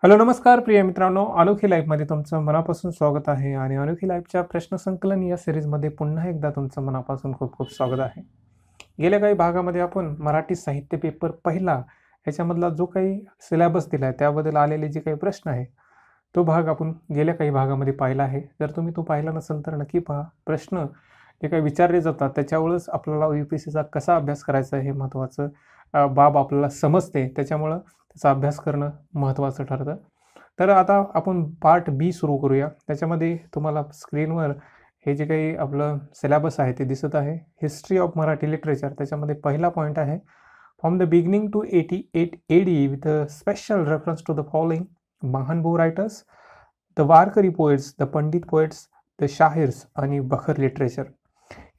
Hello नमस्कार प्रिय मित्रांनो, अनोखी लाईफमध्ये तुमचं मनापासून स्वागत आहे आणि अनोखी लाईफच्या प्रश्न संकलन या सिरीजमध्ये पुन्हा एकदा तुमचं मनापासून खूप खूप स्वागत आहे. गेल्या काही भागामध्ये आपण मराठी साहित्य पेपर पहिला ह्याच्यामधला जो काही सिलेबस दिला आहे त्याबद्दल आलेले जे काही प्रश्न आहे तो भाग आपण गेल्या काही भागामध्ये पाहिला आहे. जर तुम्ही तो पाहिला नसेल तर नक्की पहा. प्रश्न जे काही विचारले जातात त्याच्यावरच आपल्याला UPSCचा कसा अभ्यास करायचा हे महत्त्वाचं बाब आपल्याला समजते, त्याच्यामुळं त्याचा अभ्यास करणं महत्त्वाचं ठरतं. तर आता आपण पार्ट बी सुरू करूया. त्याच्यामध्ये तुम्हाला स्क्रीनवर हे जे काही आपलं सिलेबस आहे ते दिसत आहे. हिस्ट्री ऑफ मराठी लिटरेचर, त्याच्यामध्ये पहिला पॉईंट आहे from the beginning to 88 AD with a special reference to the following Mahanubhav writers, the Warkari poets, the pandit poets, the shahirs आणि बखर लिटरेचर.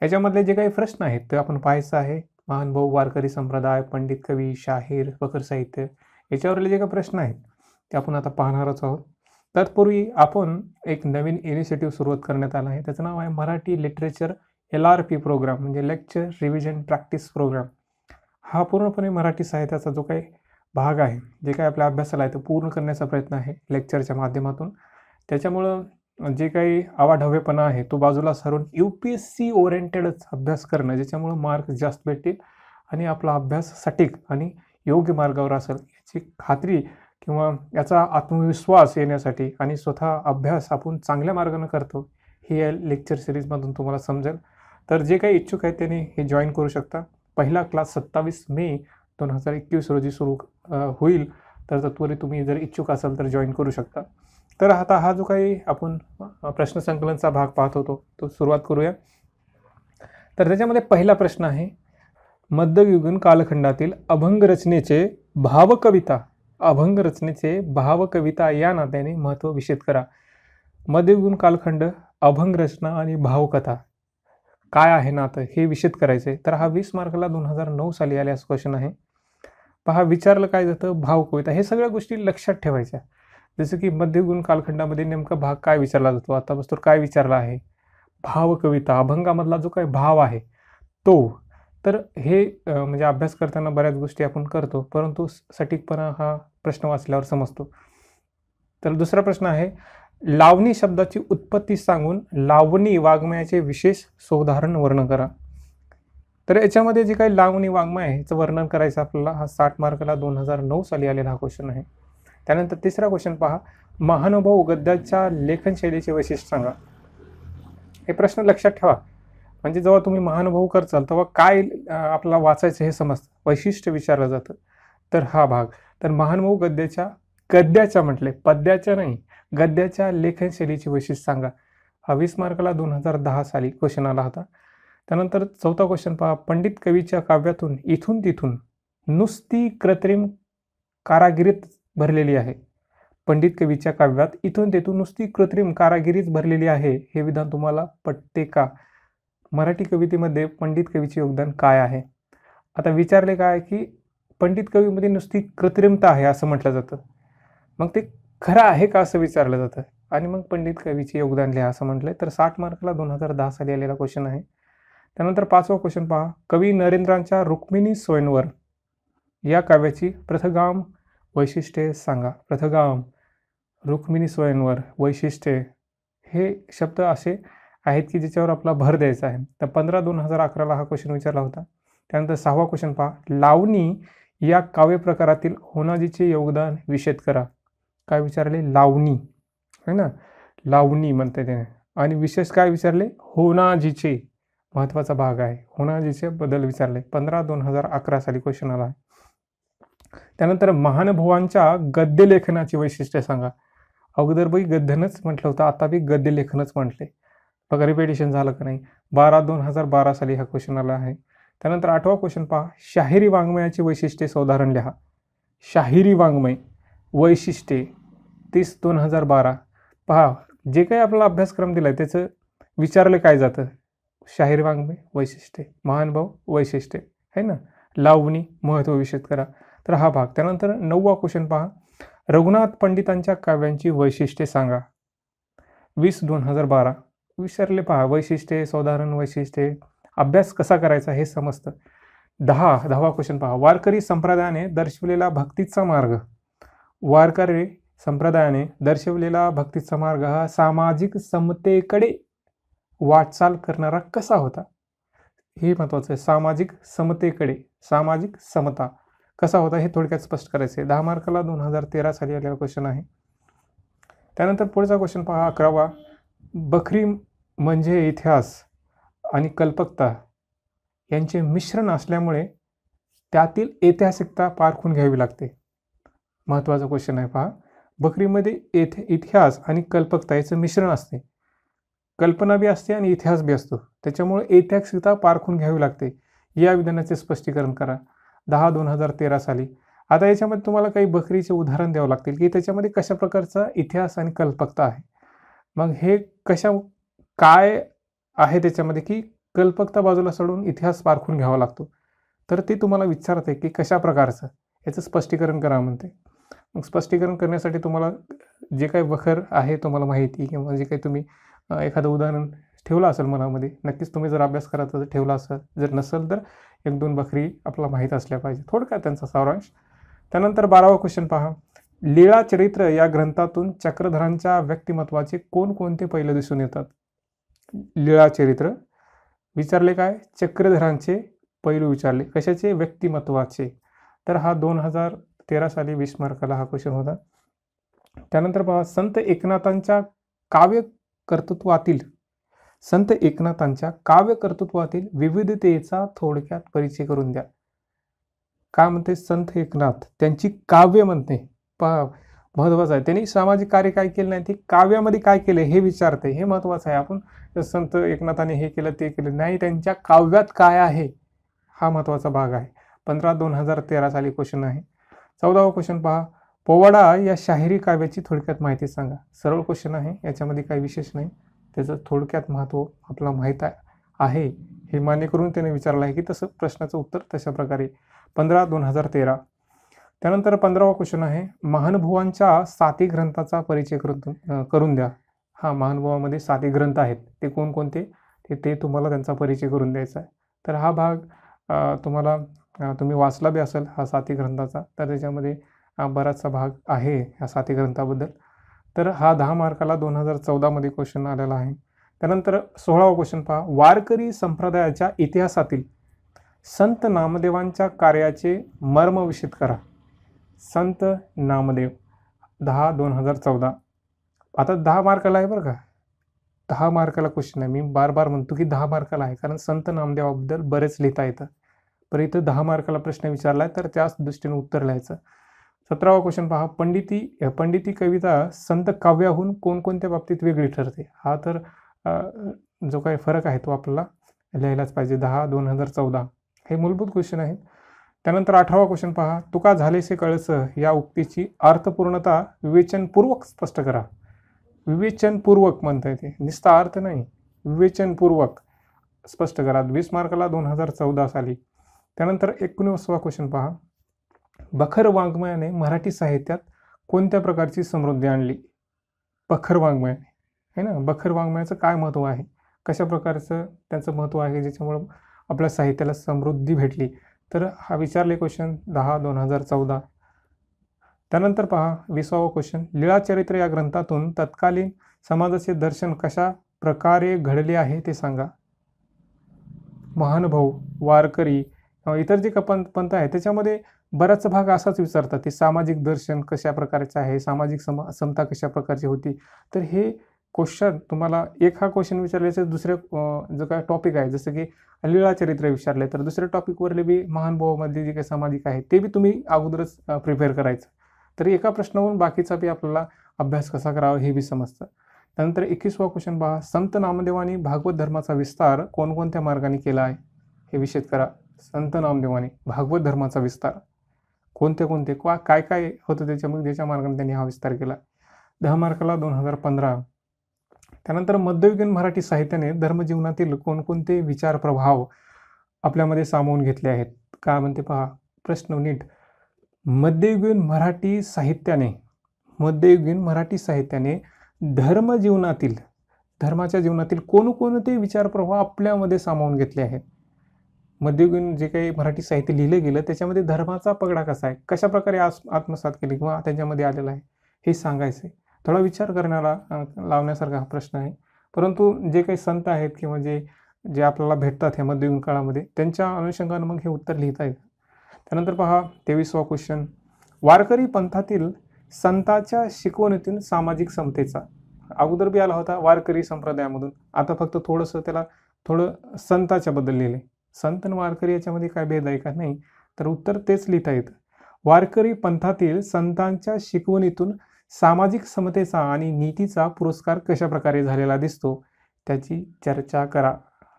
याच्यामधले जे काही प्रश्न आहेत ते आपण पाहायचं आहे. महानभाऊ, वारकरी संप्रदाय, पंडित कवी, शाहीर, बखर साहित्य याच्यावरले जे काही प्रश्न आहेत ते आपण आता पाहणारच आहोत. तत्पूर्वी आपण एक नवीन इनिशिएटिव्ह सुरुवात करण्यात आला आहे. त्याचं नाव आहे मराठी लिटरेचर LRP प्रोग्राम, म्हणजे लेक्चर रिव्हिजन प्रॅक्टिस प्रोग्राम. हा पूर्णपणे मराठी साहित्याचा जो काही भाग आहे, जे काही आपल्या अभ्यासाला आहे तो पूर्ण करण्याचा प्रयत्न आहे लेक्चरच्या माध्यमातून. त्याच्यामुळं जे काही आवाढव्यपणा आहे तो बाजूला सारून UPSC ओरिएंटेडच अभ्यास करणं, ज्याच्यामुळं मार्क जास्त भेटतील आणि आपला अभ्यास सटीक आणि योग्य मार्गावर असेल याची खात्री किंवा याचा आत्मविश्वास येण्यासाठी आणि स्वतः अभ्यास आपण चांगल्या मार्गाने करतो हे या लेक्चर सिरीजमधून तुम्हाला समजेल. तर जे काही इच्छुक आहेत त्यांनी हे जॉईन करू शकता. पहिला क्लास 27 मे 2021 रोजी सुरू होईल. तर तत्पूर्वी तुम्ही जर इच्छुक असाल तर जॉईन करू शकता. तर आता हा जो काही आपण प्रश्न संकलनचा भाग पाहत होतो तो सुरुवात करूया. तर त्याच्यामध्ये पहिला प्रश्न आहे, मध्ययुगीन कालखंडातील अभंग रचनेचे भावकविता या नात्याने महत्त्व विशद करा. मध्ययुगीन कालखंड, अभंग रचना आणि भावकथा काय आहे नातं हे विशद करायचे. तर हा 20 मार्कला 2009 साली आल्यास क्वेश्चन आहे. पहा, विचारलं काय जातं, भावकविता. हे सगळ्या गोष्टी लक्षात ठेवायच्या. जसं की मध्ययुगीन कालखंडामध्ये नेमका भाग काय विचारला जातो, आता वस्तू काय विचारला आहे, भावकविता, अभंगामधला जो काही भाव आहे तो. तर हे म्हणजे अभ्यास करताना बऱ्याच गोष्टी आपण करतो, परंतु सटीकपणा हा प्रश्न वाचल्यावर समजतो. तर दुसरा प्रश्न आहे, लावणी शब्दाची उत्पत्ती सांगून लावणी वाङ्मयाचे विशेष सोदाहरण वर्णन करा. तर याच्यामध्ये जे काही लावणी वाङ्मय आहे याचं वर्णन करायचं आपल्याला. हा 60 मार्कला 2009 साली आलेला हा क्वेश्चन आहे. त्यानंतर तिसरा क्वेश्चन पहा, महानुभव गद्याच्या लेखनशैलीचे वैशिष्ट्य सांगा. हे प्रश्न लक्षात ठेवा, म्हणजे जेव्हा तुम्ही महानुभव करचाल तेव्हा काय आपल्याला वाचायचं हे समजतं, वैशिष्ट्य विचारलं जातं. तर हा भाग. तर महानुभव गद्याच्या म्हटले, पद्याच्या नाही, गद्याच्या लेखनशैलीची वैशिष्ट्य सांगा. हा 20 मार्काला 2010 साली क्वेश्चन आला होता. त्यानंतर चौथा क्वेश्चन पहा, पंडित कवीच्या काव्यातून इथून तिथून नुसती कृत्रिम कारागिरीत भरलेली आहे. पंडित कवीच्या काव्यात इथून तिथून नुसती कृत्रिम कारागिरीच भरलेली आहे, हे विधान तुम्हाला पटते का? मराठी कवितेमध्ये पंडित कवीचे योगदान काय आहे? आता विचारले काय की पंडित कवीमध्ये नुसती कृत्रिमता आहे असं म्हटलं जातं, मग ते खरं आहे का असं विचारलं जातं आणि मग पंडित कवीचे योगदान लिहा असं म्हटलंय. तर 60 मार्कला 2010 साली आलेला क्वेश्चन आहे. त्यानंतर पाचवा क्वेश्चन पहा, कवी नरेंद्रांच्या रुक्मिणी स्वयंवर या काव्याची प्रथगाम वैशिष्ट्ये सांगा. प्रथगाम, रुक्मिणी स्वयंवर, वैशिष्ट्ये हे शब्द असे आहेत की ज्याच्यावर आपला भर द्यायचा आहे. तर 15/2011 हा क्वेश्चन विचारला होता. त्यानंतर 6वा क्वेश्चन पहा, लावणी या काव्य प्रकारातील होनाजीचे योगदान विशद करा. काय विचारले? लावणी है ना, लावणी म्हणते त्याने. आणि विशेष काय विचारले? होनाजीचे, महत्त्वाचा भाग आहे, होनाजीचे बद्दल विचारले. 15/2011 साली क्वेश्चन आला आहे. त्यानंतर महानुभवांच्या गद्यलेखनाची वैशिष्ट्ये सांगा. अगोदर बाई गद्यनच म्हटलं होतं, आता बी गद्यलेखनच म्हटले. बघा रिपिटेशन झालं का नाही. 12/2012 साली हा क्वेश्चन आला आहे. त्यानंतर 8वा क्वेश्चन पहा, शाहिरी वाङ्मयाची वैशिष्ट्ये सोदाहरण लिहा. शाहिरी वाङ्मय वैशिष्ट्ये 30/2012. पहा, जे काही आपला अभ्यासक्रम दिला आहे त्याचं विचारलं काय जातं, शाहिरी वाङ्मय वैशिष्ट्ये, महानुभव वैशिष्ट्ये है ना, लावणी महत्त्व विशद करा. तर हा भाग. त्यानंतर 9वा क्वेश्चन पहा, रघुनाथ पंडितांच्या काव्यांची वैशिष्ट्ये सांगा. 20/2012 विचारले. पहा, वैशिष्ट्ये, सोदाहरण वैशिष्ट्ये, अभ्यास कसा करायचा हे समजतं. 10वा क्वेश्चन पहा, वारकरी संप्रदायाने दर्शविलेला भक्तीचा मार्ग. वारकरी संप्रदायाने दर्शवलेला भक्तीचा मार्ग हा सामाजिक समतेकडे वाटचाल करणारा कसा होता? हे महत्वाचं आहे. सामाजिक समतेकडे, सामाजिक समता कसा होता हे थोडक्यात स्पष्ट करायचं आहे. 10 मार्काला 2013 साली आलेला क्वेश्चन आहे. त्यानंतर पुढचा क्वेश्चन पहा 11वा. बखरी म्हणजे इतिहास आणि कल्पकता यांचे मिश्रण असल्यामुळे त्यातील ऐतिहासिकता पारखून घ्यावी लागते. महत्त्वाचा क्वेश्चन आहे पहा. बखरीमध्ये इतिहास आणि कल्पकता याचं मिश्रण असते. कल्पना बी असते आणि इतिहास बी असतो. त्याच्यामुळे ऐतिहासिकता पारखून घ्यावी लागते. या विधानाचे स्पष्टीकरण करा. 10/2013 साली. आता याच्यामध्ये तुम्हाला काही बखरीचे उदाहरण द्यावं लागतील की त्याच्यामध्ये कशा प्रकारचा इतिहास आणि कल्पकता आहे. मग हे काय आहे त्याच्यामध्ये की कल्पकता बाजूला सोडून इतिहास पारखून घ्यावा लागतो. तर ते तुम्हाला विचारते की कशा प्रकारचं याचं स्पष्टीकरण करा म्हणते. मग स्पष्टीकरण करण्यासाठी तुम्हाला जे काही बखर आहे तुम्हाला माहिती किंवा जे काही तुम्ही एखादं उदाहरण ठेवलं असेल मनामध्ये, नक्कीच तुम्ही जर अभ्यास करायचा तर ठेवला असेल, जर नसेल तर 1-2 बखरी आपल्याला माहीत असल्या पाहिजे. थोडक्यात त्यांचा सारांश. त्यानंतर 12वा क्वेश्चन पहा. लीळा चरित्र या ग्रंथातून चक्रधरांच्या व्यक्तिमत्वाचे कोणकोणते पैलू दिसून येतात? लीळा चरित्र विचारले काय? चक्रधरांचे पैलू विचारले. कशाचे? व्यक्तिमत्वाचे. तर हा 2013 साली 20 मार्काला हा क्वेश्चन होता. त्यानंतर पहा. संत एकनाथांच्या काव्यकर्तृत्वातील विविधतेचा थोडक्यात परिचय करून द्या. काय म्हणते? संत एकनाथ त्यांची काव्य म्हणते. पहा महत्वाचं आहे. त्यांनी सामाजिक कार्य काय केलं नाही, ते काव्यामध्ये काय केलं हे विचारते. हे महत्वाचं आहे. आपण संत एकनाथाने हे केलं ते केलं नाही, त्यांच्या काव्यात काय आहे हा महत्वाचा भाग आहे. 15/2013 साली क्वेश्चन आहे. 14वा क्वेश्चन पहा. पोवाडा या शाहिरी काव्याची थोडक्यात माहिती सांगा. सरळ क्वेश्चन आहे, याच्यामध्ये काही विशेष नाही. त्याचं थोडक्यात महत्त्व आपल्याला माहीत आहे हे मान्य करून त्याने विचारलं आहे की तसं प्रश्नाचं उत्तर तशा प्रकारे. 15/2013. त्यानंतर 15वा क्वेश्चन आहे. महानुभवांच्या 7 ग्रंथाचा परिचय करून द्या. हा महानुभवामध्ये 7 ग्रंथ आहेत. ते कोणकोणते ते तुम्हाला त्यांचा परिचय करून द्यायचा आहे. तर हा भाग तुम्ही वाचला बी असेल हा 7 ग्रंथाचा. तर त्याच्यामध्ये बराचसा भाग आहे ह्या 7 ग्रंथाबद्दल. तर हा 10 मार्काला 2014 मध्ये क्वेश्चन आलेला आहे. त्यानंतर 16वा क्वेश्चन पहा. वारकरी संप्रदायाच्या इतिहासातील संत नामदेवांच्या कार्याचे मर्म विषद करा. संत नामदेव 10/2014. आता 10 मार्काला आहे बरं का. 10 मार्काला क्वेश्चन आहे. मी बार म्हणतो की 10 मार्काला आहे, कारण संत नामदेवाबद्दल बरेच लिहिता येतं. पण इथं 10 मार्काला प्रश्न विचारला आहे तर त्याच दृष्टीने उत्तर लिहायचं. 17वा क्वेश्चन पहा. पंडिती कविता संत काव्याहून कोणकोणत्या बाबतीत वेगळी ठरते? हा तर जो काही फरक आहे तो आपल्याला लिहायलाच पाहिजे. 10/2014 हे मूलभूत क्वेश्चन आहेत. त्यानंतर 18वा क्वेश्चन पहा. तुका झालेसे कळस या उक्तीची अर्थपूर्णता विवेचनपूर्वक स्पष्ट करा. विवेचनपूर्वक म्हणता येते, नुसता अर्थ नाही, विवेचनपूर्वक स्पष्ट करा. 20 मार्काला 2014 साली. त्यानंतर 19वा क्वेश्चन पहा. बखर वाङ्मयाने मराठी साहित्यात कोणत्या प्रकारची समृद्धी आणली? बखर वाङ्मयाने आहे ना. बखर वाङ्मयाचं काय महत्त्व आहे, कशा प्रकारचं त्याचं महत्त्व आहे ज्याच्यामुळं आपल्या साहित्याला समृद्धी भेटली? तर हा विचारले क्वेश्चन 10/2014. त्यानंतर पहा 20वा क्वेश्चन. लीळाचरित्र या ग्रंथातून तत्कालीन समाजाचे दर्शन कशा प्रकारे घडले आहे ते सांगा. महानुभाव, वारकरी, इतर जे पंथ आहे त्याच्यामध्ये बराचसा भाग असाच विचारतात की सामाजिक दर्शन कशा प्रकारचे आहे, सामाजिक समता कशा प्रकारची होती. तर हे क्वेश्चन तुम्हाला हा क्वेश्चन विचारल्याचं दुसऱ्या जो काय टॉपिक आहे, जसं की लीळाचरित्र विचारले तर दुसऱ्या टॉपिकवरले बी महानुभावामध्ये जे काही सामाजिक आहे ते बी तुम्ही अगोदरच प्रिपेअर करायचं. तर एका प्रश्नावरून बाकीचा बी आपल्याला अभ्यास कसा करावा हे बी समजतं. त्यानंतर 21वा क्वेश्चन पहा. संत नामदेवांनी भागवत धर्माचा विस्तार कोणकोणत्या मार्गाने केला आहे हे विषद करा. संत नामदेवांनी भागवत धर्माचा विस्तार कोणते काय होतं त्याच्यामध्ये, ज्याच्या मार्गाने त्यांनी हा विस्तार केला. 10 मार्काला 2015. त्यानंतर मध्ययुगीन मराठी साहित्याने धर्मजीवनातील कोणकोणते विचार प्रभाव आपल्यामध्ये सामावून घेतले आहेत? काय म्हणते पहा प्रश्न नीट. मध्ययुगीन मराठी साहित्याने धर्माच्या जीवनातील कोणकोणते विचार प्रभाव आपल्यामध्ये सामावून घेतले आहेत? मध्ययुगीन जे काही मराठी साहित्य लिहिलं गेलं त्याच्यामध्ये धर्माचा पगडा कसा आहे, कशा प्रकारे आत्मसात केली किंवा त्याच्यामध्ये आलेला आहे हे सांगायचं आहे. थोडा विचार करण्याला लावण्यासारखा हा प्रश्न आहे. परंतु जे काही संत आहेत किंवा जे जे आपल्याला भेटतात ह्या मध्ययुगीन काळामध्ये, त्यांच्या अनुषंगानं मग हे उत्तर लिहिता येतं. त्यानंतर पहा 23वा क्वेश्चन. वारकरी पंथातील संतांच्या शिकवणीतून सामाजिक समतेचा. अगोदर बी आला होता वारकरी संप्रदायामधून, आता फक्त थोडंसं त्याला थोडं संताच्या बद्दल लिहिले. संत आणि वारकरी याच्यामध्ये काय भेद आहे का? नाही. तर उत्तर तेच लिहिता येतं. वारकरी पंथातील संतांच्या शिकवणीतून सामाजिक समतेचा आणि नीतीचा पुरस्कार कशा प्रकारे झालेला दिसतो त्याची चर्चा करा.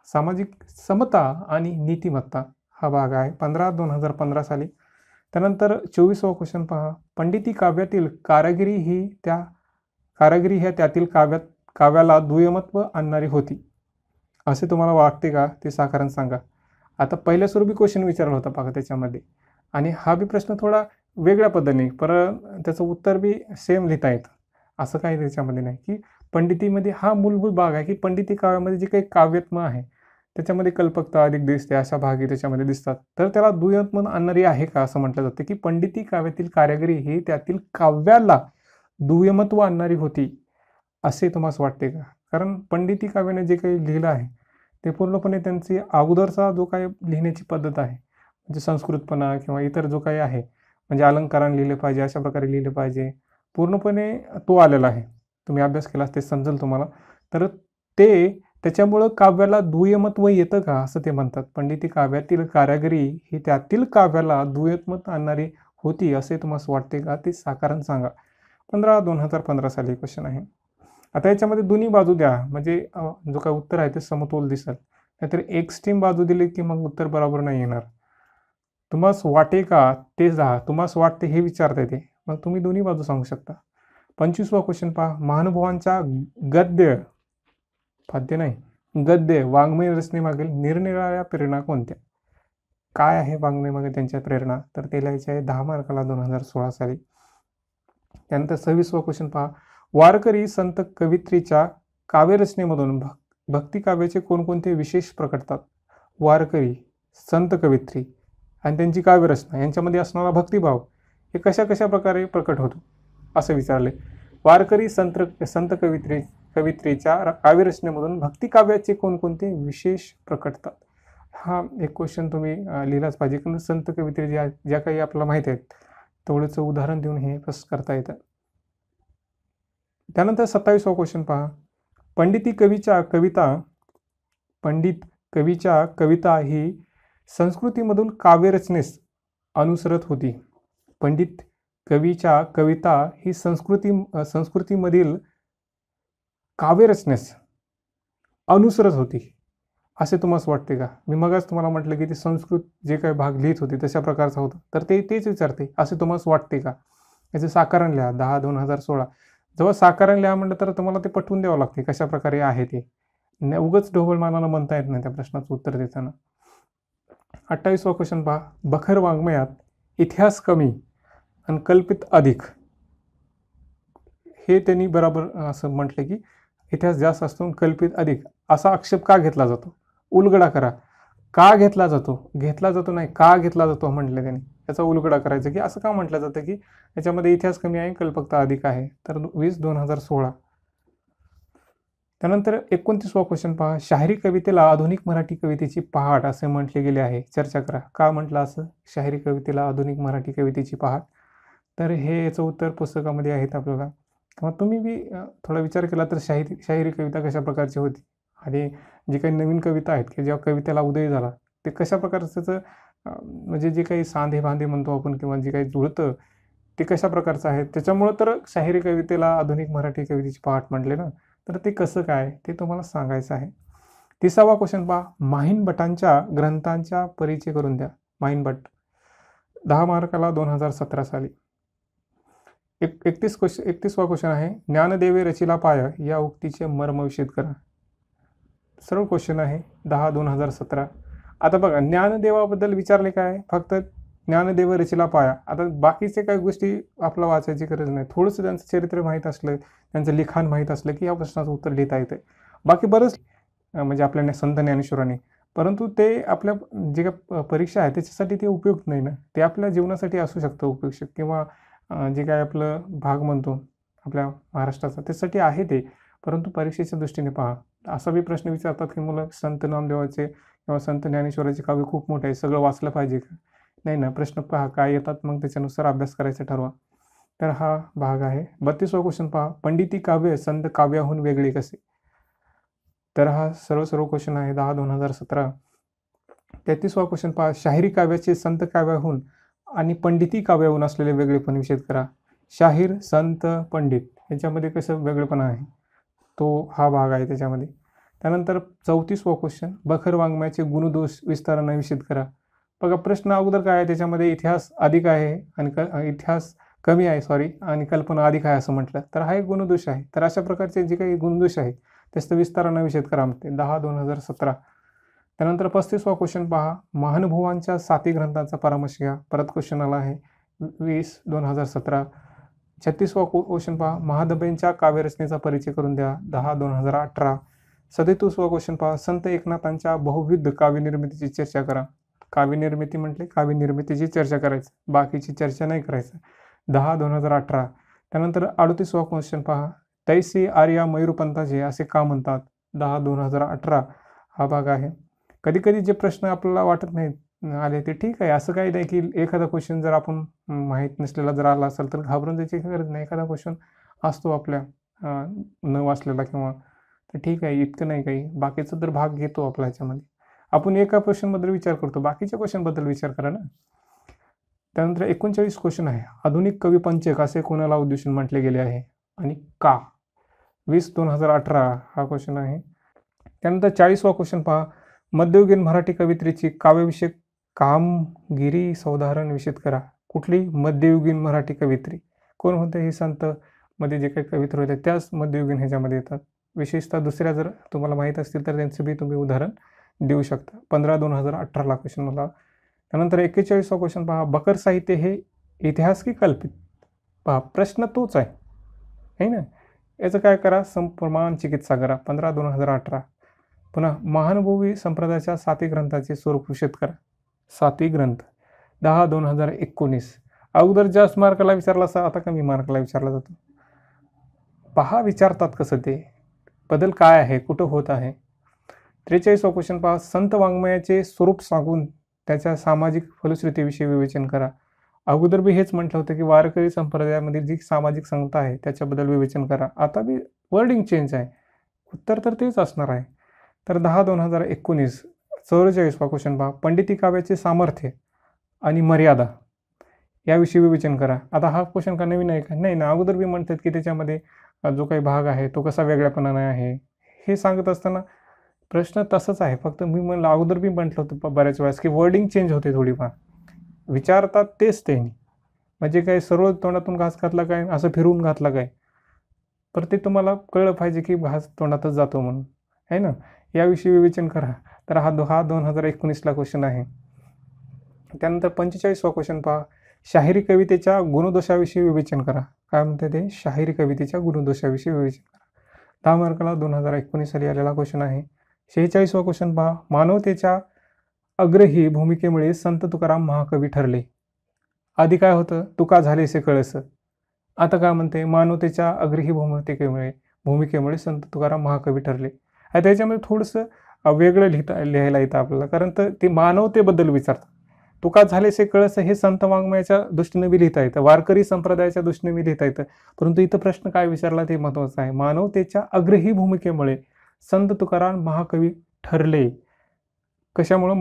सामाजिक समता आणि नीतिमत्ता हा भाग आहे 15/2015 साली. त्यानंतर 24वा क्वेश्चन पहा. पंडिती काव्यातील कारागिरी ह्या त्यातील काव्याला दुय्यमत्व आणणारी होती असे तुम्हाला वाटते का? ते साकारण सांगा. आता पहिल्या स्वरूपी क्वेश्चन विचारला होता बघा त्याच्यामध्ये, आणि हा बी प्रश्न थोडा वेगळ्या पद्धतीने, त्याचं उत्तर बी सेम लिहिता येतं. असं काही त्याच्यामध्ये नाही की पंडितीमध्ये हा मूलभूत भाग आहे की पंडिती काव्यामध्ये जे काही काव्यत्म आहे त्याच्यामध्ये कल्पकता अधिक दिसते, अशा भागी त्याच्यामध्ये दिसतात. तर त्याला दुय्यमत्व आणणारी आहे का असं म्हटलं जातं की पंडिती काव्यातील कारागिरी ही त्यातील काव्याला दुय्यमत्व आणणारी होती असे तुम्हाला वाटते का? कारण पंडिती काव्याने जे काही लिहिलं आहे ते पूर्णपणे त्यांची अगोदरचा जो काही लिहिण्याची पद्धत आहे, म्हणजे संस्कृतपणा किंवा इतर जो काही आहे, म्हणजे अलंकाराने लिहिले पाहिजे, अशा प्रकारे लिहिले पाहिजे, पूर्णपणे तो आलेला आहे. तुम्ही अभ्यास केलास ते समजेल तुम्हाला. तर त्याच्यामुळं काव्याला दुय्यमत्व येतं का असं ते म्हणतात. पंडिती काव्यातील कारागिरी ही त्यातील काव्याला दुय्यमत्व आणणारी होती असे तुम्हाला वाटते का? ते साकारण सांगा. 15/2015 साली क्वेश्चन आहे. आता याच्यामध्ये दोन्ही बाजू द्या, म्हणजे जो काही उत्तर आहे ते समतोल दिसेल. नाहीतर एक्स्ट्रीम बाजू दिली की मग उत्तर बरोबर नाही येणार. तुम्हास वाटे का ते जा, तुम्हास वाटते हे विचारता येते, मग तुम्ही दोन्ही बाजू सांगू शकता. 25वा क्वेश्चन पहा. महानुभावांच्या गद्य वाङ्मय रचनेमागील निरनिराळ्या प्रेरणा कोणत्या? काय आहे वाङ्मयामागे त्यांच्या प्रेरणा? तर ते लिहायचे आहे 10 मार्काला 2016 साली. त्यानंतर 26वा क्वेश्चन पहा. वारकरी संत कवित्रीच्या काव्यरचनेमधून भक्ती काव्याचे कोणकोणते विशेष प्रकटतात? वारकरी संत कवित्री आणि त्यांची काव्यरचना यांच्यामध्ये असणारा भक्तिभाव हे कशा प्रकारे प्रकट होतो असं विचारले. वारकरी संत कवित्रीच्या काव्यरचनेमधून भक्ती काव्याचे कोणकोणते विशेष प्रकटतात? हा एक क्वेश्चन तुम्ही लिहिलाच पाहिजे, कारण संत कवित्री ज्या काही आपल्याला माहिती आहेत तेवढंच उदाहरण देऊन हे प्रश्न करता येतं. त्यानंतर 27वा क्वेश्चन पहा. पंडित कवीच्या कविता ही संस्कृतीमधून काव्यरचनेस अनुसरत होती. पंडित कवीच्या कविता ही संस्कृतीमधील काव्यरचनेस अनुसरत होती असे तुम्हाला वाटते का? मी मगच तुम्हाला म्हटलं की ते संस्कृत जे काही भाग लिहित होते तशा प्रकारचा होता, तर तेच विचारते असे तुम्हाला वाटते का? याचे साकारण लिहा 10/2016. जेव्हा साकारण लिहा म्हटलं तर तुम्हाला ते पटवून द्यावं लागते कशा प्रकारे आहे ते, उगाच ढोबळमानानं म्हणता येत नाही त्या प्रश्नाचं उत्तर देताना. 28वा क्वेश्चन पहा. बखर वाङ्मयात इतिहास कमी आणि कल्पित अधिक, हे त्यांनी बरोबर असं म्हटलं की इतिहास जास्त असतो कल्पित अधिक असा आक्षेप का घेतला जातो? उलगडा करा. का घेतला जातो? घेतला जातो नाही, का घेतला जातो म्हटलं त्यांनी. याचा उलगडा करायचा की असं का म्हटलं जातं की याच्यामध्ये इतिहास कमी आहे, कल्पकता अधिक आहे. तर 20/2016. त्यानंतर 29वा क्वेश्चन पहा. शाहिरी कवितेला आधुनिक मराठी कवितेची पहाट असे म्हटले गेले आहे. चर्चा करा. का म्हटलं असं शाहिरी कवितेला आधुनिक मराठी कवितेची पहाट? तर हे याचं उत्तर पुस्तकामध्ये आहेत आपल्याला, किंवा तुम्ही बी थोडा विचार केला तर शाहिरी कविता कशा प्रकारची होती आणि जी काही नवीन कविता आहेत की जेव्हा कवितेला उदय झाला ते कशा प्रकारचं त्याचं म्हणजे जे काही सांधे भांधे म्हणतो आपण किंवा जे काही जुळतं ते कशा प्रकारचं आहे, त्याच्यामुळं तर शाहिरी कवितेला आधुनिक मराठी कवितेची पहाट म्हटले ना. तर ते कसं काय ते तुम्हाला सांगायचं आहे. 30वा क्वेश्चन पहा. माहीन भटांच्या ग्रंथांचा परिचय करून द्या. माहीन भट 10 मार्काला 2017 साली. 31वा क्वेश्चन आहे. ज्ञानदेवे रचिला पाय या उक्तीचे मर्मविषद करा. सरळ क्वेश्चन आहे 10/2017. आता बघा ज्ञानदेवाबद्दल विचारले काय, फक्त ज्ञानदेव रचिला पाया. आता बाकीचे काही गोष्टी आपल्याला वाचायची गरज नाही, थोडंसं त्यांचं चरित्र माहीत असलं, त्यांचं लिखाण माहीत असलं की या प्रश्नाचं उत्तर लिहिता येतं. बाकी बरंच म्हणजे आपल्या संत ज्ञानेश्वरांनी, परंतु ते आपल्या जे काही परीक्षा आहे त्याच्यासाठी ते उपयुक्त नाही ना. ते आपल्या जीवनासाठी असू शकतं उपयुक्त, किंवा जे काय आपलं भाग म्हणतो आपल्या महाराष्ट्राचा, त्यासाठी आहे ते, परंतु परीक्षेच्या दृष्टीने पहा. असा बी प्रश्न विचारतात की मुलं संत नामदेवाचे किंवा संत ज्ञानेश्वराचे काव्य खूप मोठे आहे, सगळं वाचलं पाहिजे का? नाही ना, प्रश्न पहा काय येतात, मग त्याच्यानुसार अभ्यास करायचा ठरवा. तर हा भाग आहे. 32वा क्वेश्चन पहा, पंडिती काव्य संत काव्याहून वेगळे कसे? तर हा सर्व क्वेश्चन आहे 10/2017. 33वा क्वेश्चन पहा, शाहिरी काव्याचे संत काव्याहून आणि पंडिती काव्याहून असलेले वेगळेपण विषद करा. शाहीर, संत, पंडित यांच्यामध्ये कसं वेगळेपणा आहे, तो हा भाग आहे त्याच्यामध्ये. त्यानंतर 34वा क्वेश्चन, बखर वाङ्मयाचे गुणदोष विस्ताराने विषद करा. बघा प्रश्न अगोदर काय आहे, त्याच्यामध्ये इतिहास अधिक आहे आणि इतिहास कमी आहे आणि कल्पना अधिक आहे असं म्हटलं, तर हा एक गुणदोष आहे. तर अशा प्रकारचे जे काही गुणदोष आहे त्याचं विस्ताराने विषद करा म्हणते 10/2017. त्यानंतर 35वा क्वेश्चन पहा, महानुभवांच्या 7 ग्रंथांचा परामर्श घ्या. परत क्वेश्चन आला आहे 20/2017. 36वा क्वेश्चन पहा, महादबेंच्या काव्यरचनेचा परिचय करून द्या. 10/2018. 37वा क्वेश्चन पहा, संत एकनाथांच्या बहुविध काव्यनिर्मितीची चर्चा करा. काव्यनिर्मिती म्हटले काव्यनिर्मितीची चर्चा करायचं, बाकीची चर्चा नाही करायचं. 10/2018. त्यानंतर 38वा क्वेश्चन पहा, तैसे आर्या मयूरपंथाचे असे का म्हणतात? 10/2018 हा भाग आहे. कधी कधी जे प्रश्न आपल्याला वाटत नाहीत आले ते ठीक आहे, असं काही नाही की एखादा क्वेश्चन जर आपण माहीत नसलेला जर आला असेल तर घाबरून जायची गरज नाही. एखादा क्वेश्चन असतो आपल्या न वाचलेला किंवा, तर ठीक आहे, इतकं नाही काही. बाकीचा तर भाग घेतो आपल्या ह्याच्यामध्ये. आपण एका क्वेश्चनबद्दल विचार करतो, बाकीच्या क्वेश्चनबद्दल विचार करा ना. त्यानंतर 39 क्वेश्चन आहे, आधुनिक कवी पंचक असे कोणाला उद्देशून म्हटले गेले आहे आणि का? 20/2018 हा क्वेश्चन आहे. त्यानंतर 40वा क्वेश्चन पहा, मध्ययुगीन मराठी कवित्रीची काव्यविषयक कामगिरी सौदाहरण विषद करा. कुठली? मध्ययुगीन मराठी कवित्री. कोण होते? हे संत मध्ये जे काही कवित्री होते त्याच मध्ययुगीन ह्याच्यामध्ये येतात. विशेषतः दुसऱ्या जर तुम्हाला माहीत असतील तर त्यांचं बी तुम्ही उदाहरण देऊ शकता. 15/2018 क्वेश्चन मला. त्यानंतर 41वा क्वेश्चन पहा, बकर साहित्य हे इतिहास की कल्पित? पहा प्रश्न तोच आहे ना. याचं काय करा, संप्रमाण चिकित्सा करा. 15/2018. पुन्हा महानुभवी संप्रदायाच्या 7 ग्रंथाचे स्वरूप विषद करा. 7 ग्रंथ. 10/2019. अगोदर जास्त मार्काला विचारला असा, आता कमी मार्काला विचारला जातो. पहा विचारतात कसं ते, बदल काय आहे, कुठं होत आहे. 43वा क्वेश्चन पहा, संत वाङ्मयाचे स्वरूप सांगून त्याच्या सामाजिक फलश्रुतीविषयी विवेचन करा. अगोदर बी हेच म्हटलं होतं की वारकरी संप्रदायामधील जी सामाजिक संगता आहे त्याच्याबद्दल विवेचन करा. आता बी वर्डिंग चेंज आहे, उत्तर तर तेच असणार आहे. तर 10/2019. 44वा क्वेश्चन पहा, पंडिती काव्याचे सामर्थ्य आणि मर्यादा याविषयी विवेचन करा. आता हा क्वेश्चन का नवीन आहे का? नाही ना, अगोदर बी म्हणतात की त्याच्यामध्ये जो काही भाग आहे तो कसा वेगळ्यापणाने आहे हे सांगत असताना प्रश्न तसंच आहे. फक्त मी म्हणलं अगोदर बी म्हटलं होतं बऱ्याच वेळेस की वर्डिंग चेंज होते थोडीफार. विचारतात तेच ते, म्हणजे काय सर्व तोंडातून घास घातला काय, असं फिरवून घातला काय, तर ते तुम्हाला कळलं पाहिजे की घास तोंडातच जातो म्हणून, आहे ना. याविषयी विवेचन करा. तर हा 2019ला क्वेश्चन आहे. त्यानंतर 45वा क्वेश्चन पहा, शाहिरी कवितेच्या गुणदोषाविषयी विवेचन करा. काय म्हणते ते? शाहिरी कवितेच्या गुणदोषाविषयी विवेचन करा. 10 मार्काला 2019 साली आलेला क्वेश्चन आहे. 46वा क्वेश्चन पहा, मानवतेच्या अग्रही भूमिकेमुळे संत तुकाराम महाकवी ठरले. आधी काय होतं? तुका झालेसे कळस. आता काय म्हणते? मानवतेच्या अग्रही भूमिकेमुळे संत तुकाराम महाकवी ठरले. त्याच्यामध्ये थोडंसं वेगळं लिहायला येतं आपल्याला, कारण तर ते मानवतेबद्दल विचारतात. तुका झालेसे कळस हे संत वाङ्मयाच्या दृष्टीने बी लिहिता येतं, वारकरी संप्रदायाच्या दृष्टीने बी लिहिता येतं. परंतु इथं प्रश्न काय विचारला ते महत्त्वाचं आहे. मानवतेच्या अग्रही भूमिकेमुळे संत तुकाराम महाकवी ठरले. कशामुळं?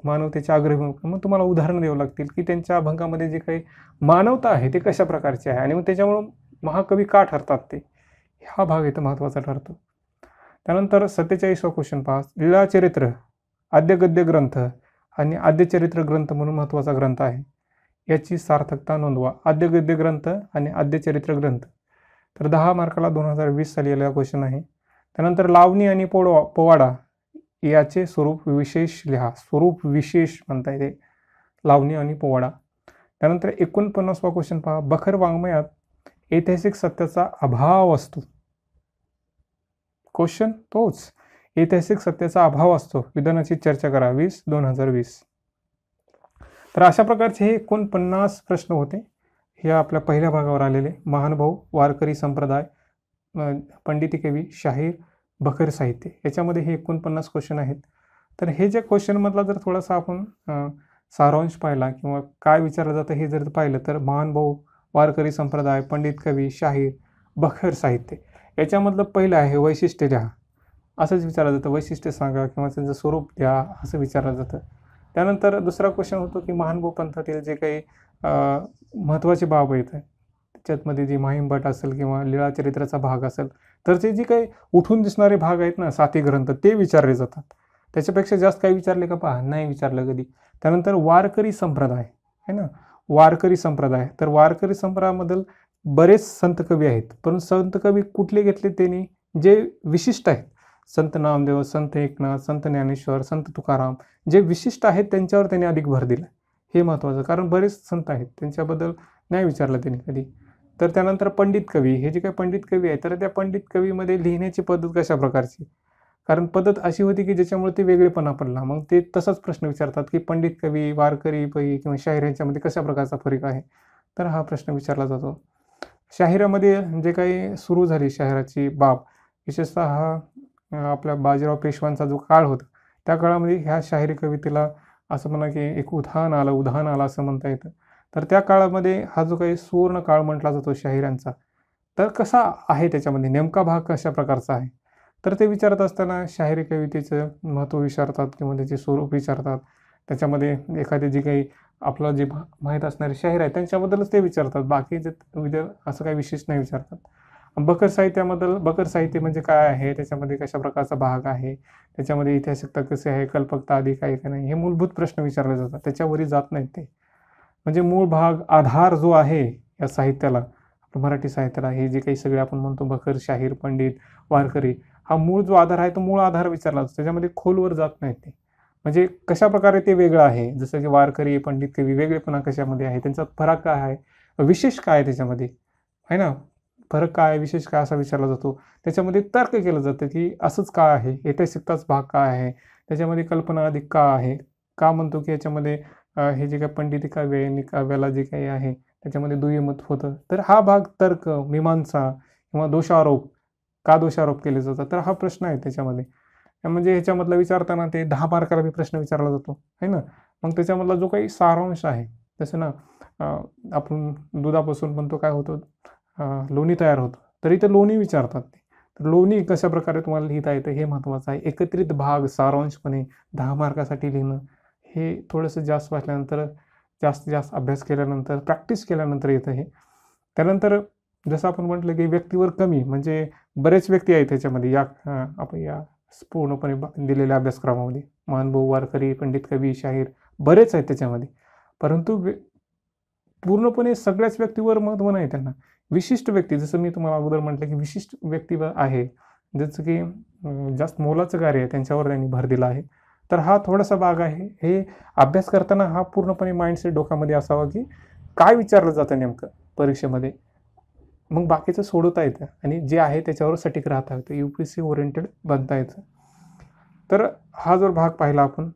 मानवतेच्या अग्रही भूमिका. मग तुम्हाला उदाहरण द्यावं लागतील की त्यांच्या अभंगामध्ये जे काही मानवता आहे ते कशा प्रकारचे आहे आणि मग त्याच्यामुळं महाकवी का ठरतात ते, हा भाग इथं महत्त्वाचा ठरतो. त्यानंतर 47वा क्वेश्चन पहा, लीळाचरित्र आद्यगद्य ग्रंथ आणि आद्यचरित्र ग्रंथ म्हणून महत्त्वाचा ग्रंथ आहे, याची सार्थकता नोंदवा. आद्यगद्य ग्रंथ आणि आद्यचरित्र ग्रंथ. तर 10 मार्काला 2020 साली आलेला क्वेश्चन आहे. त्यानंतर लावणी आणि पोवाडा याचे स्वरूप विशेष लिहा. स्वरूप विशेष म्हणता येते लावणी आणि पोवाडा. त्यानंतर 49वा क्वेश्चन पहा, बखर वाङ्मयात ऐतिहासिक सत्याचा अभाव असतो. क्वेश्चन तोच, ऐतिहासिक सत्याचा अभाव असतो, विधानाची चर्चा करा. 20/2020. तर अशा प्रकारचे हे 49 प्रश्न होते हे आपल्या पहिल्या भागावर आलेले महानुभाव, वारकरी संप्रदाय, पंडिती कवी, शाहीर, बखर साहित्य, याच्यामध्ये हे 49 क्वेश्चन आहेत. तर हे जे क्वेश्चनमधला जर थोडासा आपण सारांश पाहिला किंवा काय विचारलं जातं हे जर पाहिलं तर महानुभाव, वारकरी संप्रदाय, पंडित कवी, शाहीर, बखर साहित्य, याच्यामधलं पहिलं आहे वैशिष्ट्य द्या, असंच विचारलं जातं. वैशिष्ट्य सांगा किंवा त्यांचं स्वरूप द्या असं विचारलं जातं. त्यानंतर दुसरा क्वेश्चन होतो की महानुभाव पंथातील जे काही महत्त्वाची बाब आहेत त्याच्यामध्ये जी महिमभट असेल किंवा लीळाचरित्राचा भाग असेल तर ते जे काही उठून दिसणारे भाग आहेत ना, 7 ग्रंथ, ते विचारले जातात. त्याच्यापेक्षा जास्त काही विचारले का पहा, नाही विचारलं कधी. त्यानंतर वारकरी संप्रदाय आहे ना, वारकरी संप्रदाय, तर वारकरी संप्रदायामधील बरेच संत कवी आहेत, परंतु संत कवी कुठले घेतले त्यांनी जे विशिष्ट आहेत, संत नामदेव, संत एकनाथ, संत ज्ञानेश्वर, संत तुकाराम, जे विशिष्ट आहेत त्यांच्यावर त्यांनी अधिक भर दिला. हे महत्त्वाचं, कारण बरेच संत आहेत त्यांच्याबद्दल नाही विचारलं त्यांनी कधी. तर त्यानंतर पंडित कवी, हे जे काही पंडित कवी आहे तर त्या पंडित कवीमध्ये लिहिण्याची पद्धत कशा प्रकारची, कारण पद्धत अशी होती की ज्याच्यामुळे ते वेगळेपणा पडला. मग ते तसाच प्रश्न विचारतात की पंडित कवी, वारकरी कवी किंवा शाहीर यांच्यामध्ये कशा प्रकारचा फरक आहे, तर हा प्रश्न विचारला जातो. शाहिरामध्ये जे काही सुरू झाली शाहिराची बाब, विशेषतः हा आपल्या बाजीराव पेशवांचा जो काळ होता त्या काळामध्ये ह्या शाहिरी कवितेला असं म्हणा की एक उधाण आलं असं म्हणता येतं. तर त्या काळामध्ये हा जो काही सुवर्ण काळ म्हटला जातो शाहिरांचा, तर कसा आहे त्याच्यामध्ये नेमका भाग कशा प्रकारचा आहे, तर ते विचारत असताना शाहिरी कवितेचं महत्त्व विचारतात किंवा त्याचे स्वरूप विचारतात. त्याच्यामध्ये एखादी जी काही आपलं जे माहीत असणारे शाहीर आहे त्यांच्याबद्दलच ते विचारतात, बाकी असं काही विशेष नाही विचारतात. बखर साहित्याबद्दल, बखर साहित्य म्हणजे काय आहे, त्याच्यामध्ये कशा प्रकारचा भाग आहे, त्याच्यामध्ये ऐतिहासिकता कशी आहे, कल्पकता अधिक आहे का नाही, हे मूलभूत प्रश्न विचारले जातात, त्याच्यावरही जात नाहीत ते. म्हणजे मूळ भाग, आधार जो आहे या साहित्याला, मराठी साहित्याला, हे जे काही सगळे आपण म्हणतो बखर, शाहीर, पंडित, वारकरी, हा मूळ जो आधार आहे तो मूळ आधार विचारला जातो, त्याच्यामध्ये खोलवर जात नाहीत ते. म्हणजे कशा प्रकारे ते वेगळं आहे, जसं की वारकरी, पंडित कवी, वेगळेपणा कशामध्ये आहे, त्यांचा फरक काय आहे, विशेष काय आहे त्याच्यामध्ये, आहे ना, फरक काय, विशेष काय असा विचारला जातो. त्याच्यामध्ये तर्क केलं जातं की असंच का आहे, ऐतिहासिकताच भाग काय आहे, त्याच्यामध्ये कल्पना अधिक का आहे, का म्हणतो की याच्यामध्ये हे जे काही पंडिती काव्य आहे, काव्याला जे काही आहे त्याच्यामध्ये दुय्यमत होतं. तर हा भाग तर्क, मीमांसा किंवा दोषारोप, का दोषारोप केले जातात, तर हा प्रश्न आहे त्याच्यामध्ये. म्हणजे ह्याच्यामधला विचारताना ते 10 मार्काला बी प्रश्न विचारला जातो आहे ना. मग त्याच्यामधला जो काही सारांश आहे, जसं ना आपण दुधापासून पण तो काय होतो, लोणी तयार होतं, तर इथं लोणी विचारतात ते. तर लोणी कशा प्रकारे तुम्हाला लिहिता येतं हे महत्त्वाचं आहे. एकत्रित भाग सारांशपणे 10 मार्कासाठी लिहिणं हे थोडंसं जास्त वाचल्यानंतर, जास्तीत जास्त अभ्यास केल्यानंतर, प्रॅक्टिस केल्यानंतर येतं हे. त्यानंतर जसं आपण म्हटलं की व्यक्तीवर कमी, म्हणजे बरेच व्यक्ती आहेत त्याच्यामध्ये या आपण या पूर्णपणे दिलेल्या अभ्यासक्रमामध्ये. महानुभाव, वारकरी, पंडित कवी, शाहीर बरेच आहेत त्याच्यामध्ये, परंतु पूर्णपणे सगळ्याच व्यक्तीवर महत्त्व नाही त्यांना. विशिष्ट व्यक्ती, जसं मी तुम्हाला अगोदर म्हटलं की विशिष्ट व्यक्ती आहे, जसं की जास्त मोलाचं कार्य आहे त्यांच्यावर त्यांनी भर दिला आहे. तर हा थोडासा भाग आहे. हे अभ्यास करताना हा पूर्णपणे माइंडसेट डोक्यामध्ये असावा की काय विचारलं जातं नेमकं परीक्षेमध्ये, मग बाकीचं सोडवता येतं आणि जे आहे त्याच्यावर सटीक राहता येतं, UPSC ओरिएंटेड बनता येतं. तर हा जो भाग पाहिला आपण,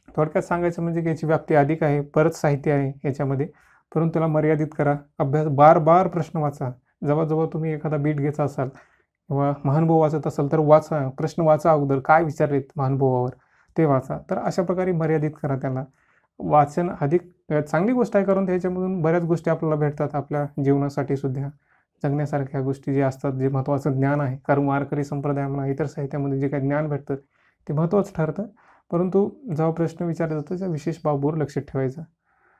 थोडक्यात सांगायचं म्हणजे की याची व्याप्ती अधिक आहे, बरंच साहित्य आहे याच्यामध्ये, परंतु त्याला मर्यादित करा. अभ्यास बार प्रश्न वाचा. जेव्हा तुम्ही एखादा बीट घ्यायचा असाल किंवा महानुभाव वाचत असाल तर वाचा, प्रश्न वाचा अगोदर, काय विचारलेत महानुभावावर ते वाचा. तर अशा प्रकारे मर्यादित करा त्याला. वाचन अधिक चांगली गोष्ट आहे, कारण त्याच्यामधून बऱ्याच गोष्टी आपल्याला भेटतात आपल्या जीवनासाठी सुद्धा, जगण्यासारख्या गोष्टी जे असतात, जे महत्त्वाचं ज्ञान आहे. कारण वारकरी संप्रदाय म्हणा, इतर साहित्यामध्ये जे काही ज्ञान भेटतं ते महत्त्वाचं ठरतं, परंतु जेव्हा प्रश्न विचारला जातो त्या विशेष बाबीवर लक्ष ठेवायचं.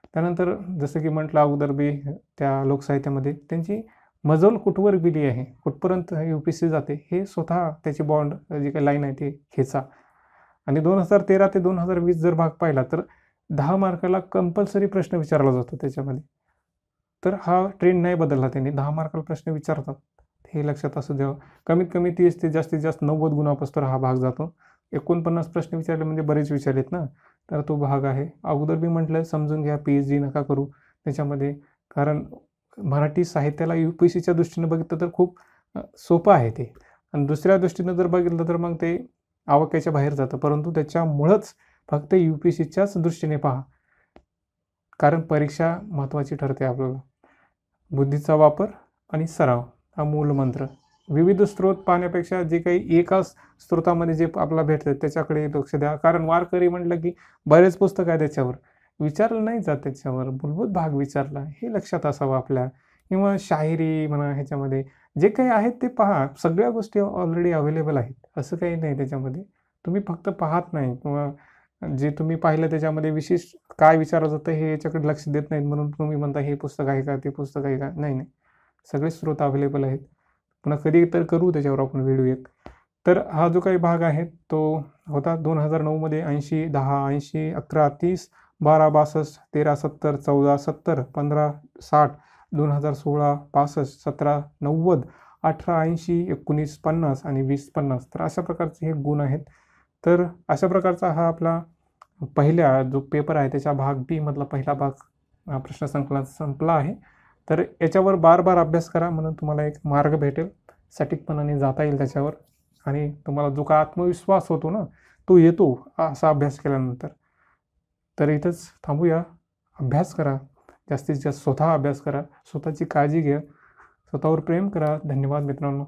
त्यानंतर जसं की म्हटलं अगोदर बी, त्या लोकसाहित्यामध्ये त्यांची मजल कुठवर गेली आहे, कुठपर्यंत UPSC जाते, हे स्वतः त्याची बॉन्ड जी काही लाईन आहे ती खेचा. आणि 2013 ते 2020 जर भाग पाहिला तर 10 मार्काला कंपल्सरी प्रश्न विचारला जातो त्याच्यामध्ये. तर हा ट्रेंड नाही बदलला त्यांनी, 10 मार्काला प्रश्न विचारतात, हे लक्षात असू द्यावं. कमीत कमी 30 ते जास्तीत जास्त 90 गुणापासून हा भाग जातो. 49 प्रश्न विचारले म्हणजे बरेच विचारलेत ना, तर तो भाग आहे. अगोदर मी म्हटलं समजून घ्या, PhD नका करू त्याच्यामध्ये, कारण मराठी साहित्याला UPSCच्या दृष्टीने बघितलं तर खूप सोपं आहे ते, आणि दुसऱ्या दृष्टीनं जर बघितलं तर मग ते आवाक्याच्या बाहेर जातं, परंतु त्याच्यामुळंच फक्त UPSCच्याच दृष्टीने पहा, कारण परीक्षा महत्त्वाची ठरते आपल्याला. बुद्धीचा वापर आणि सराव हा मूलमंत्र. विविध स्रोत पाहण्यापेक्षा जे काही एकाच स्रोतामध्ये जे आपल्याला भेटतं त्याच्याकडे लक्ष द्या. कारण वारकरी म्हटलं की बरेच पुस्तक आहे त्याच्यावर. विचारलं नाही जात त्याच्यावर. मूलभूत भाग विचारला हे लक्षात असावं आपल्या. किंवा शायरी म्हणा ह्याच्यामध्ये जे काही आहेत ते पहा. सगळ्या गोष्टी ऑलरेडी अवेलेबल आहेत. असं काही नाही त्याच्यामध्ये. तुम्ही फक्त पाहत नाही किंवा जे तुम्ही पाहिलं त्याच्यामध्ये विशेष काय विचारलं जातं हे याच्याकडे लक्ष देत नाहीत म्हणून तुम्ही म्हणता हे पुस्तक आहे का, ते पुस्तक आहे का? नाही, नाही. सगळे स्रोत अवेलेबल आहेत. पुन्हा कधी तर करू त्याच्यावर आपण व्हिडिओ एक. तर हा जो काही भाग आहे तो होता 2009 मध्ये 80, 10, 80, 11, 30, 12, 62, 13, 70, 14, 70, 15, 60, 2016, 65, 17, 90, 18, 80, 19, 50 आणि 20, 50. तर अशा प्रकारचे हे गुण आहेत. तर अशा प्रकारचा हा आपला पहिला जो पेपर आहे त्याच्या भाग बी मधला पहिला भाग प्रश्नसंकलन संपला आहे. तर याच्यावर बार अभ्यास करा म्हणून तुम्हाला एक मार्ग भेटेल. सटीकपणाने जाता येईल त्याच्यावर आणि तुम्हाला जो काय आत्मविश्वास होतो ना, तो येतो असा अभ्यास केल्यानंतर. तर इथंच थांबूया. अभ्यास करा. जास्तीत जास्त स्वतः अभ्यास करा. स्वतःची काळजी घ्या. स्वतःवर प्रेम करा. धन्यवाद मित्रांनो.